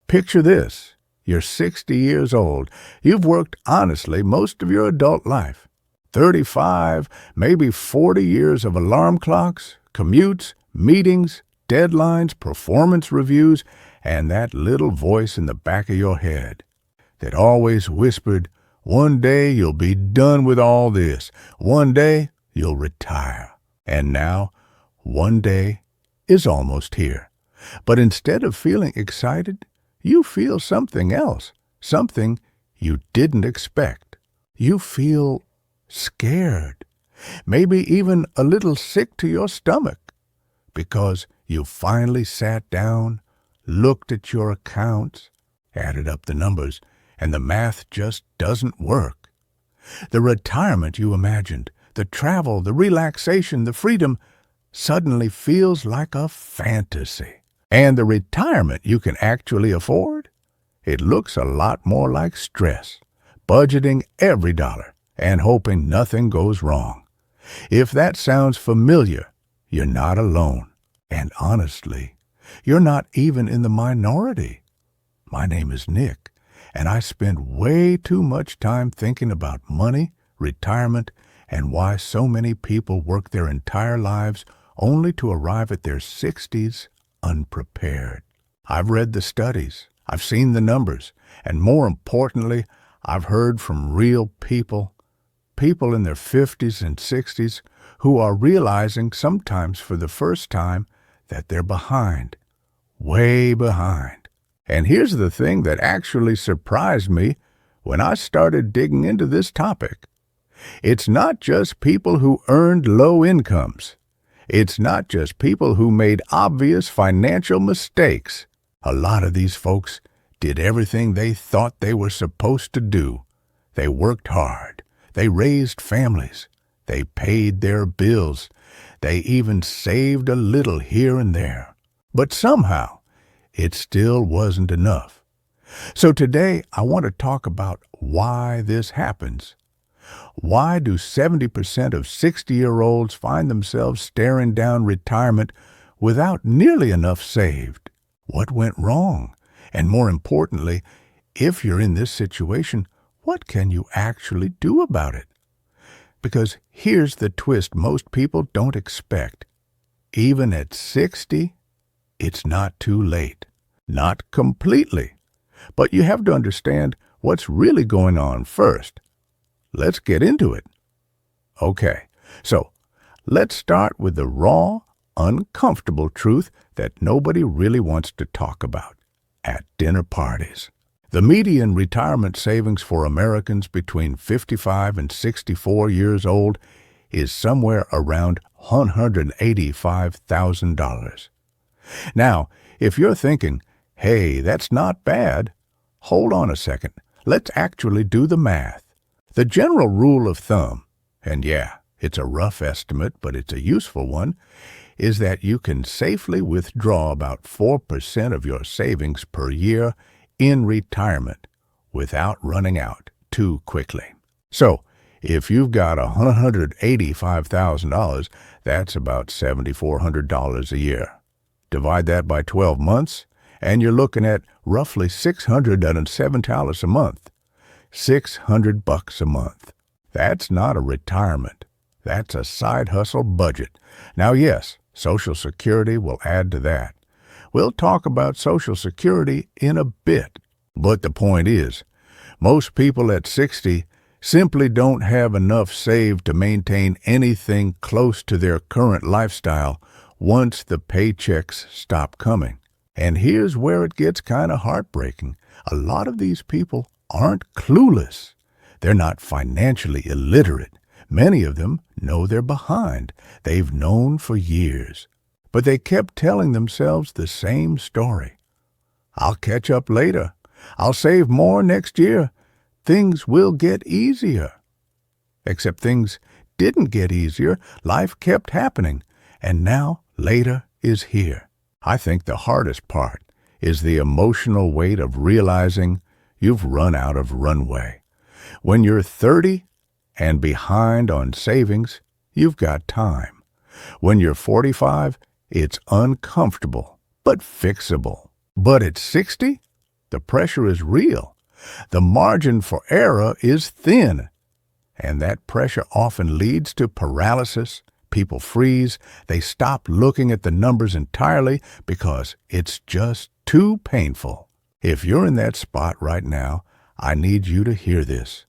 Picture this. You're 60 years old. You've worked honestly most of your adult life. 35, maybe 40 years of alarm clocks, commutes, meetings, deadlines, performance reviews, and that little voice in the back of your head that always whispered, one day you'll be done with all this. One day you'll retire. And now, one day is almost here. But instead of feeling excited, you feel something else, something you didn't expect. You feel scared, maybe even a little sick to your stomach, because you finally sat down, looked at your accounts, added up the numbers, and the math just doesn't work. The retirement you imagined, the travel, the relaxation, the freedom, suddenly feels like a fantasy. And the retirement you can actually afford? It looks a lot more like stress, budgeting every dollar and hoping nothing goes wrong. If that sounds familiar, you're not alone. And honestly, you're not even in the minority. My name is Nick, and I spend way too much time thinking about money, retirement, and why so many people work their entire lives only to arrive at their 60s unprepared. I've read the studies, I've seen the numbers, and more importantly, I've heard from real people in their 50s and 60s who are realizing sometimes for the first time that they're behind, way behind. And here's the thing that actually surprised me when I started digging into this topic. It's not just people who earned low incomes. It's not just people who made obvious financial mistakes. A lot of these folks did everything they thought they were supposed to do. They worked hard. They raised families. They paid their bills. They even saved a little here and there. But somehow, it still wasn't enough. So today, I want to talk about why this happens. Why do 70% of 60-year-olds find themselves staring down retirement without nearly enough saved? What went wrong? And more importantly, if you're in this situation, what can you actually do about it? Because here's the twist most people don't expect. Even at 60, it's not too late. Not completely. But you have to understand what's really going on first. Let's get into it. Okay, so let's start with the raw, uncomfortable truth that nobody really wants to talk about at dinner parties. The median retirement savings for Americans between 55 and 64 years old is somewhere around $185,000. Now, if you're thinking, hey, that's not bad, hold on a second. Let's actually do the math. The general rule of thumb, and yeah, it's a rough estimate, but it's a useful one, is that you can safely withdraw about 4% of your savings per year in retirement without running out too quickly. So, if you've got $185,000, that's about $7,400 a year. Divide that by 12 months, and you're looking at roughly $607 a month. $600 a month. That's not a retirement. That's a side hustle budget. Now, yes, Social Security will add to that. We'll talk about Social Security in a bit. But the point is, most people at 60 simply don't have enough saved to maintain anything close to their current lifestyle once the paychecks stop coming. And here's where it gets kind of heartbreaking. A lot of these people aren't clueless. They're not financially illiterate. Many of them know they're behind. They've known for years. But they kept telling themselves the same story. I'll catch up later. I'll save more next year. Things will get easier. Except things didn't get easier. Life kept happening. And now later is here. I think the hardest part is the emotional weight of realizing you've run out of runway. When you're 30 and behind on savings, you've got time. When you're 45, it's uncomfortable, but fixable. But at 60, The pressure is real. The margin for error is thin. And that pressure often leads to paralysis. People freeze. They stop looking at the numbers entirely because it's just too painful. If you're in that spot right now, I need you to hear this.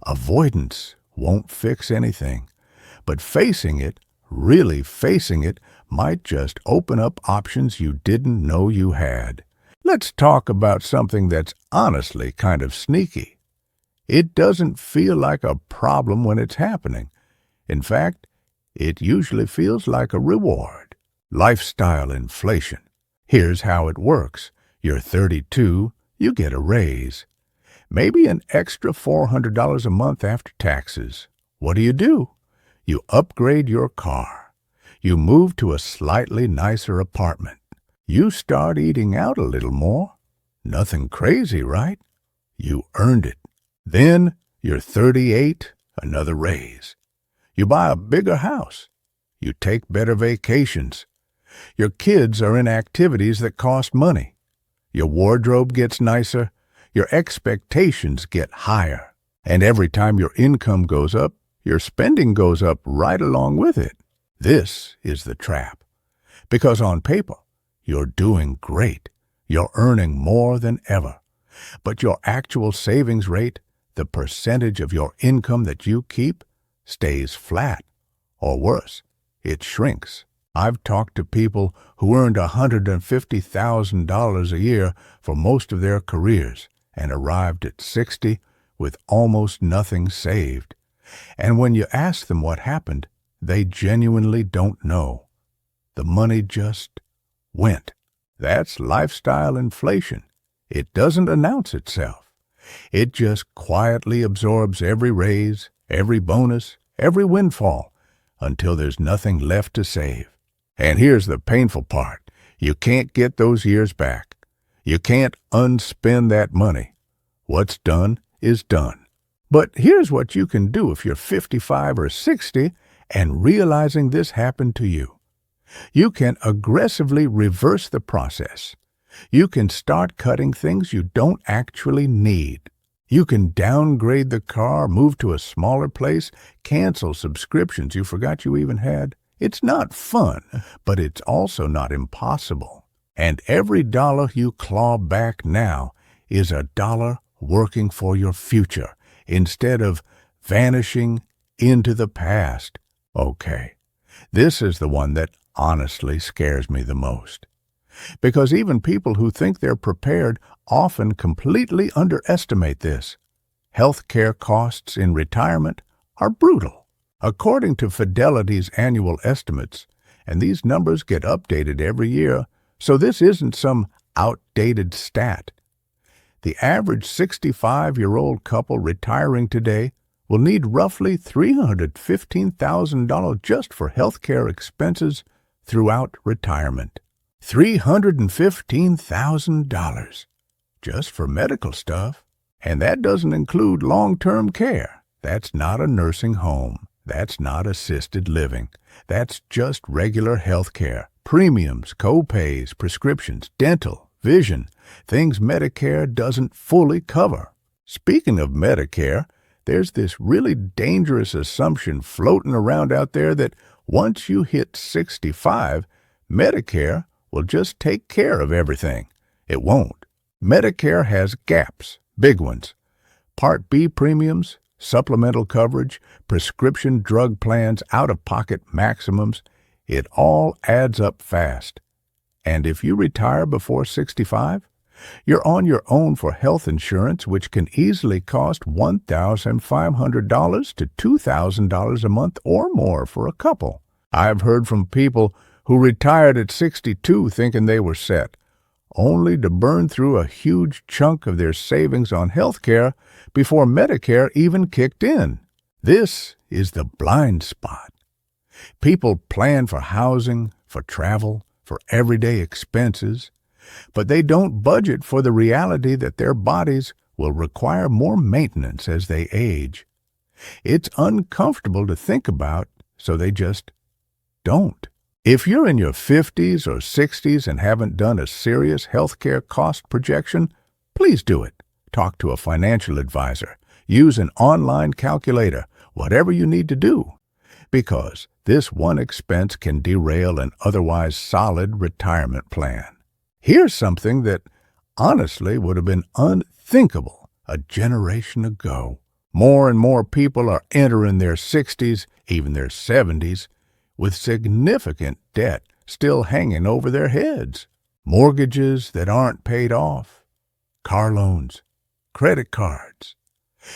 Avoidance won't fix anything, but facing it, really facing it, might just open up options you didn't know you had. Let's talk about something that's honestly kind of sneaky. It doesn't feel like a problem when it's happening. In fact, it usually feels like a reward. Lifestyle inflation. Here's how it works. You're 32, you get a raise. Maybe an extra $400 a month after taxes. What do? You upgrade your car. You move to a slightly nicer apartment. You start eating out a little more. Nothing crazy, right? You earned it. Then you're 38, another raise. You buy a bigger house. You take better vacations. Your kids are in activities that cost money. Your wardrobe gets nicer. Your expectations get higher. And every time your income goes up, your spending goes up right along with it. This is the trap. Because on paper, you're doing great. You're earning more than ever. But your actual savings rate, the percentage of your income that you keep, stays flat. Or worse, it shrinks. I've talked to people who earned $150,000 a year for most of their careers and arrived at 60 with almost nothing saved. And when you ask them what happened, they genuinely don't know. The money just went. That's lifestyle inflation. It doesn't announce itself. It just quietly absorbs every raise, every bonus, every windfall, until there's nothing left to save. And here's the painful part. You can't get those years back. You can't unspend that money. What's done is done. But here's what you can do if you're 55 or 60 and realizing this happened to you. You can aggressively reverse the process. You can start cutting things you don't actually need. You can downgrade the car, move to a smaller place, cancel subscriptions you forgot you even had. It's not fun, but it's also not impossible. And every dollar you claw back now is a dollar working for your future instead of vanishing into the past. Okay, this is the one that honestly scares me the most. Because even people who think they're prepared often completely underestimate this. Healthcare costs in retirement are brutal. According to Fidelity's annual estimates, and these numbers get updated every year, so this isn't some outdated stat. The average 65-year-old couple retiring today will need roughly $315,000 just for healthcare expenses throughout retirement. $315,000 just for medical stuff. And that doesn't include long-term care. That's not a nursing home. That's not assisted living. That's just regular health care. Premiums, co-pays, prescriptions, dental, vision, things Medicare doesn't fully cover. Speaking of Medicare, there's this really dangerous assumption floating around out there that once you hit 65, Medicare will just take care of everything. It won't. Medicare has gaps, big ones. Part B premiums, supplemental coverage, prescription drug plans, out-of-pocket maximums, it all adds up fast. And if you retire before 65, you're on your own for health insurance, which can easily cost $1,500 to $2,000 a month or more for a couple. I've heard from people who retired at 62 thinking they were set, only to burn through a huge chunk of their savings on health care before Medicare even kicked in. This is the blind spot. People plan for housing, for travel, for everyday expenses, but they don't budget for the reality that their bodies will require more maintenance as they age. It's uncomfortable to think about, so they just don't. If you're in your 50s or 60s and haven't done a serious healthcare cost projection, please do it. Talk to a financial advisor. Use an online calculator, whatever you need to do, because this one expense can derail an otherwise solid retirement plan. Here's something that honestly would have been unthinkable a generation ago. More and more people are entering their 60s, even their 70s, with significant debt still hanging over their heads. Mortgages that aren't paid off, car loans, credit cards,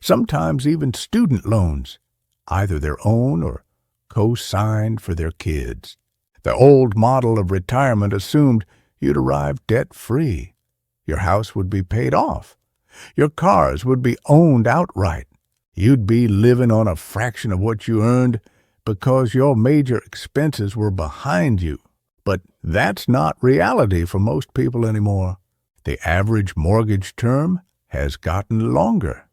sometimes even student loans, either their own or co-signed for their kids. The old model of retirement assumed you'd arrive debt-free. Your house would be paid off. Your cars would be owned outright. You'd be living on a fraction of what you earned because your major expenses were behind you. But that's not reality for most people anymore. The average mortgage term has gotten longer.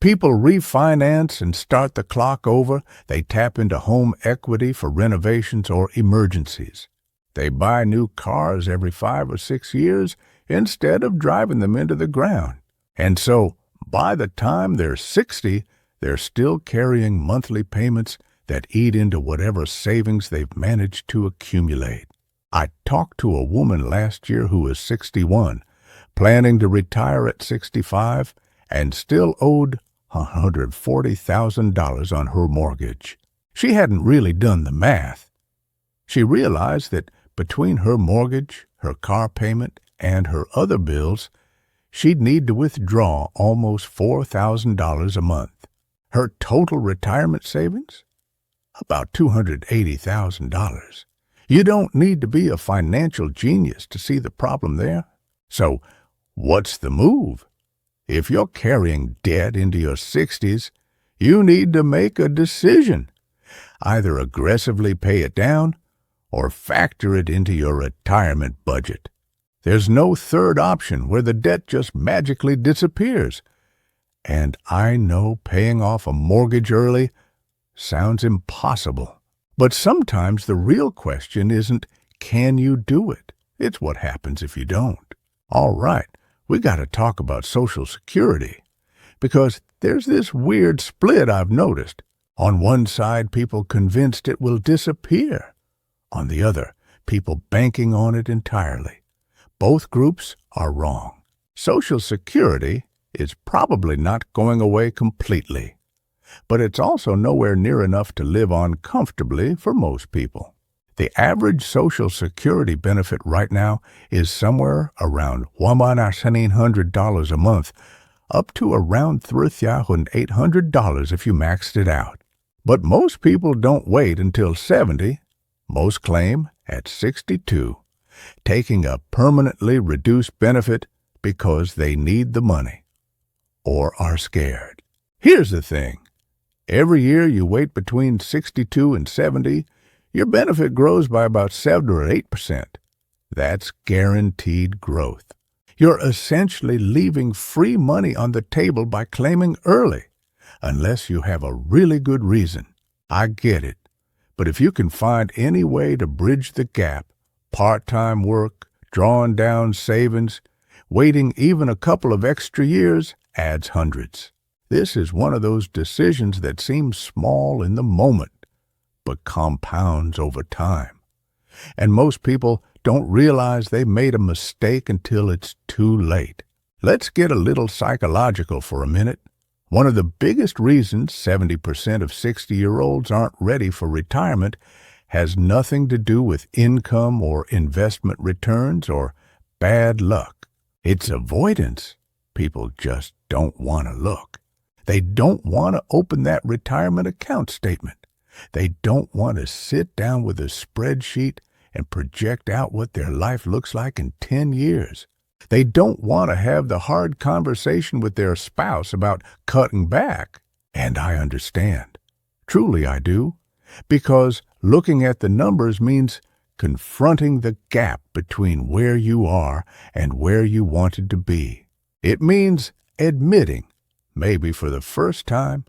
People refinance and start the clock over. They tap into home equity for renovations or emergencies. They buy new cars every 5 or 6 years instead of driving them into the ground. And so, by the time they're 60, they're still carrying monthly payments that eat into whatever savings they've managed to accumulate. I talked to a woman last year who was 61, planning to retire at 65, and still owed $140,000 on her mortgage. She hadn't really done the math. She realized that between her mortgage, her car payment, and her other bills, she'd need to withdraw almost $4,000 a month. Her total retirement savings? About $280,000. You don't need to be a financial genius to see the problem there. So, what's the move? If you're carrying debt into your 60s, you need to make a decision. Either aggressively pay it down or factor it into your retirement budget. There's no third option where the debt just magically disappears. And I know paying off a mortgage early sounds impossible. But sometimes the real question isn't, can you do it? It's what happens if you don't. All right, we got to talk about Social Security, because there's this weird split I've noticed. On one side, people convinced it will disappear. On the other, people banking on it entirely. Both groups are wrong. Social Security is probably not going away completely, but it's also nowhere near enough to live on comfortably for most people. The average Social Security benefit right now is somewhere around $1,800 a month, up to around $3,800 if you maxed it out. But most people don't wait until 70. Most claim at 62, taking a permanently reduced benefit because they need the money or are scared. Here's the thing. Every year you wait between 62 and 70, your benefit grows by about 7 or 8%. That's guaranteed growth. You're essentially leaving free money on the table by claiming early, unless you have a really good reason. I get it. But if you can find any way to bridge the gap, part-time work, drawing down savings, waiting even a couple of extra years adds hundreds. This is one of those decisions that seems small in the moment, but compounds over time. And most people don't realize they made a mistake until it's too late. Let's get a little psychological for a minute. One of the biggest reasons 70% of 60-year-olds aren't ready for retirement has nothing to do with income or investment returns or bad luck. It's avoidance. People just don't want to look. They don't want to open that retirement account statement. They don't want to sit down with a spreadsheet and project out what their life looks like in 10 years. They don't want to have the hard conversation with their spouse about cutting back. And I understand. Truly I do. Because looking at the numbers means confronting the gap between where you are and where you wanted to be. It means admitting, maybe for the first time,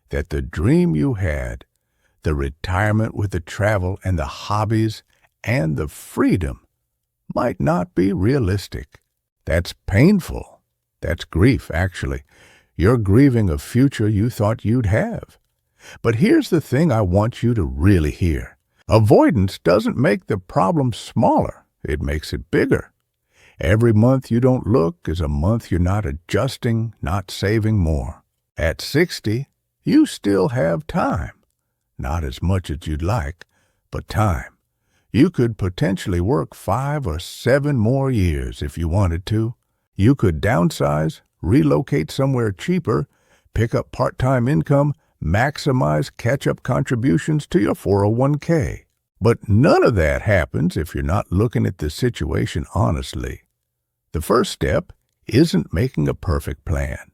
that the dream you had, the retirement with the travel and the hobbies and the freedom, might not be realistic. That's painful, That's grief, actually. You're grieving a future you thought you'd have. But here's the thing I want you to really hear. Avoidance doesn't make the problem smaller. It makes it bigger. Every month you don't look is a month you're not adjusting, not saving more. At 60, you still have time. Not as much as you'd like, but time. You could potentially work 5 or 7 more years if you wanted to. You could downsize, relocate somewhere cheaper, pick up part-time income, maximize catch-up contributions to your 401k. But none of that happens if you're not looking at the situation honestly. The first step isn't making a perfect plan.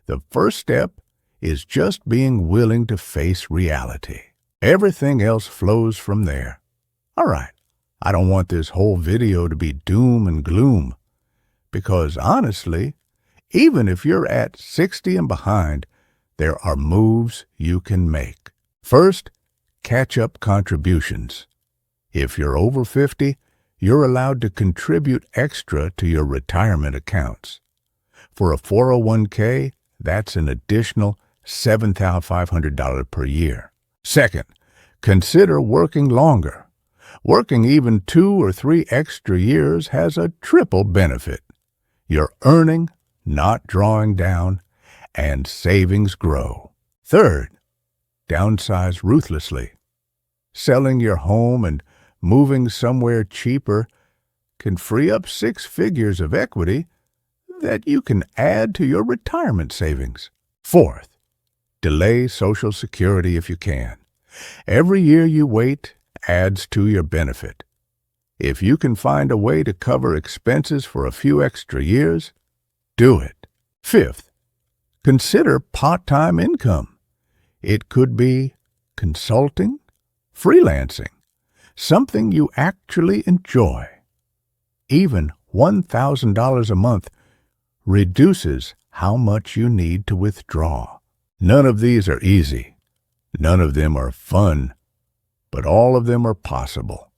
The first step is just being willing to face reality. Everything else flows from there. All right, I don't want this whole video to be doom and gloom, because honestly, even if you're at 60 and behind, there are moves you can make. First, catch-up contributions. If you're over 50, you're allowed to contribute extra to your retirement accounts. For a 401k, that's an additional $7,500 per year. Second, consider working longer. Working even 2 or 3 extra years has a triple benefit. You're earning, not drawing down, and savings grow. Third, downsize ruthlessly. Selling your home and moving somewhere cheaper can free up 6 figures of equity that you can add to your retirement savings. Fourth, delay Social Security if you can. Every year you wait adds to your benefit. If you can find a way to cover expenses for a few extra years, do it. Fifth, consider part-time income. It could be consulting, freelancing, something you actually enjoy. Even $1,000 a month reduces how much you need to withdraw. None of these are easy. None of them are fun, but all of them are possible.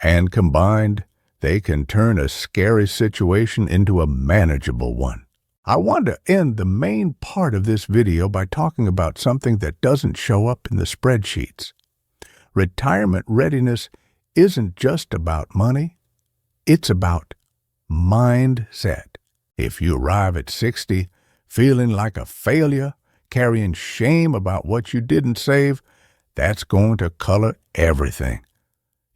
And combined, they can turn a scary situation into a manageable one. I want to end the main part of this video by talking about something that doesn't show up in the spreadsheets. Retirement readiness isn't just about money, it's about mindset. If you arrive at 60 feeling like a failure, carrying shame about what you didn't save, that's going to color everything.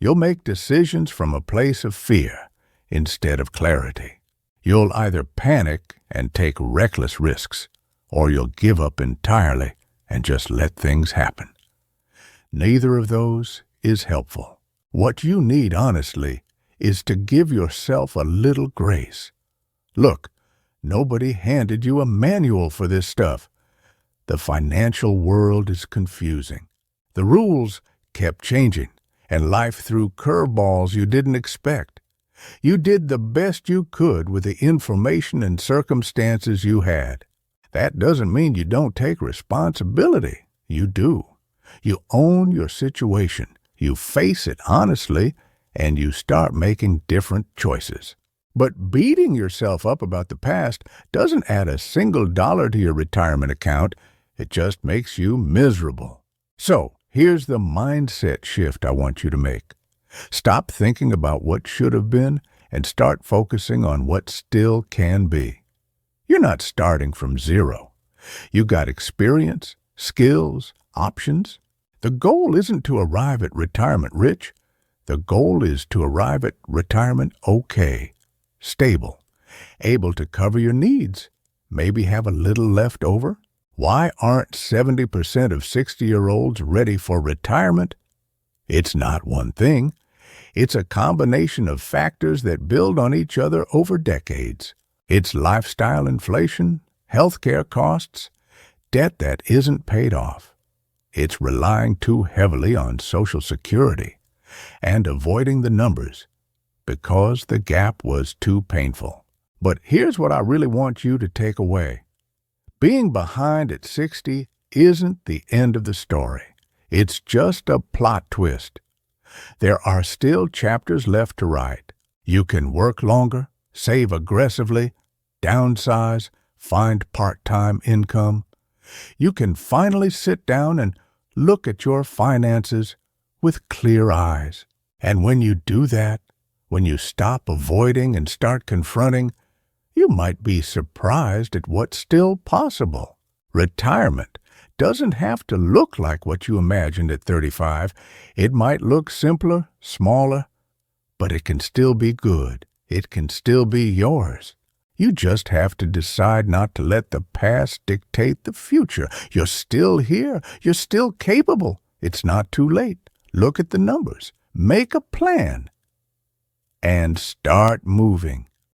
You'll make decisions from a place of fear instead of clarity. You'll either panic and take reckless risks, or you'll give up entirely and just let things happen. Neither of those is helpful. What you need, honestly, is to give yourself a little grace. Look, nobody handed you a manual for this stuff. The financial world is confusing. The rules kept changing, and life threw curveballs you didn't expect. You did the best you could with the information and circumstances you had. That doesn't mean you don't take responsibility. You do. You own your situation. You face it honestly, and you start making different choices. But beating yourself up about the past doesn't add a single dollar to your retirement account. It just makes you miserable. So, here's the mindset shift I want you to make. Stop thinking about what should have been and start focusing on what still can be. You're not starting from zero. You got experience, skills, options. The goal isn't to arrive at retirement rich. The goal is to arrive at retirement okay, stable, able to cover your needs, maybe have a little left over. Why aren't 70% of 60-year-olds ready for retirement? It's not one thing. It's a combination of factors that build on each other over decades. It's lifestyle inflation, healthcare costs, debt that isn't paid off. It's relying too heavily on Social Security and avoiding the numbers because the gap was too painful. But here's what I really want you to take away. Being behind at 60 isn't the end of the story. It's just a plot twist. There are still chapters left to write. You can work longer, save aggressively, downsize, find part-time income. You can finally sit down and look at your finances with clear eyes. And when you do that, when you stop avoiding and start confronting, you might be surprised at what's still possible. Retirement doesn't have to look like what you imagined at 35. It might look simpler, smaller, but it can still be good. It can still be yours. You just have to decide not to let the past dictate the future. You're still here. You're still capable. It's not too late. Look at the numbers. Make a plan. And start moving.